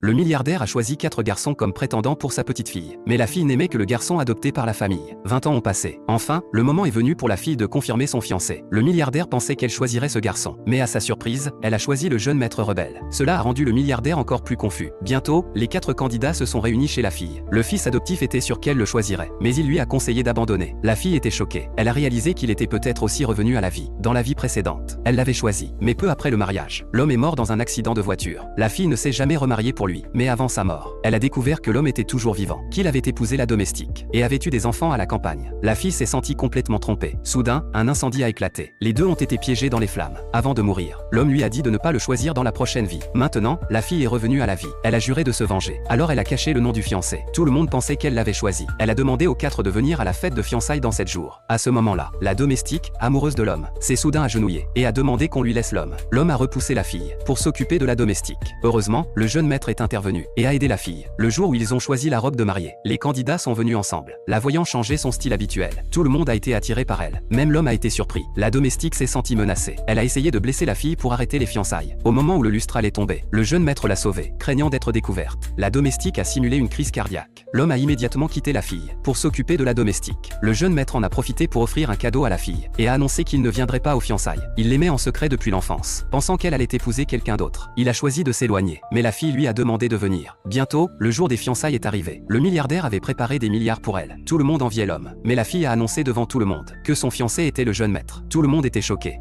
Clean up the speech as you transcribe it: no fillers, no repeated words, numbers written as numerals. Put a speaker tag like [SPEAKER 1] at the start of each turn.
[SPEAKER 1] Le milliardaire a choisi 4 garçons comme prétendants pour sa petite fille. Mais la fille n'aimait que le garçon adopté par la famille. 20 ans ont passé. Enfin, le moment est venu pour la fille de confirmer son fiancé. Le milliardaire pensait qu'elle choisirait ce garçon. Mais à sa surprise, elle a choisi le jeune maître rebelle. Cela a rendu le milliardaire encore plus confus. Bientôt, les 4 candidats se sont réunis chez la fille. Le fils adoptif était sûr qu'elle le choisirait. Mais il lui a conseillé d'abandonner. La fille était choquée. Elle a réalisé qu'il était peut-être aussi revenu à la vie. Dans la vie précédente. Elle l'avait choisi. Mais peu après le mariage, l'homme est mort dans un accident de voiture. La fille ne s'est jamais remariée pour lui. Mais avant sa mort, elle a découvert que l'homme était toujours vivant, qu'il avait épousé la domestique et avait eu des enfants à la campagne. La fille s'est sentie complètement trompée. Soudain, un incendie a éclaté. Les deux ont été piégés dans les flammes. Avant de mourir, l'homme lui a dit de ne pas le choisir dans la prochaine vie. Maintenant, la fille est revenue à la vie. Elle a juré de se venger. Alors elle a caché le nom du fiancé. Tout le monde pensait qu'elle l'avait choisi. Elle a demandé aux 4 de venir à la fête de fiançailles dans 7 jours. À ce moment-là, la domestique, amoureuse de l'homme, s'est soudain agenouillée et a demandé qu'on lui laisse l'homme. L'homme a repoussé la fille pour s'occuper de la domestique. Heureusement, le jeune maître est intervenu et a aidé la fille. Le jour où ils ont choisi la robe de mariée, les candidats sont venus ensemble. La voyant changer son style habituel, tout le monde a été attiré par elle. Même l'homme a été surpris. La domestique s'est sentie menacée. Elle a essayé de blesser la fille pour arrêter les fiançailles. Au moment où le lustre allait tomber, le jeune maître l'a sauvée, craignant d'être découverte. La domestique a simulé une crise cardiaque. L'homme a immédiatement quitté la fille pour s'occuper de la domestique. Le jeune maître en a profité pour offrir un cadeau à la fille et a annoncé qu'il ne viendrait pas aux fiançailles. Il l'aimait en secret depuis l'enfance, pensant qu'elle allait épouser quelqu'un d'autre. Il a choisi de s'éloigner, mais la fille lui a demandé de venir. Bientôt, le jour des fiançailles est arrivé. Le milliardaire avait préparé des milliards pour elle. Tout le monde enviait l'homme. Mais la fille a annoncé devant tout le monde que son fiancé était le jeune maître. Tout le monde était choqué.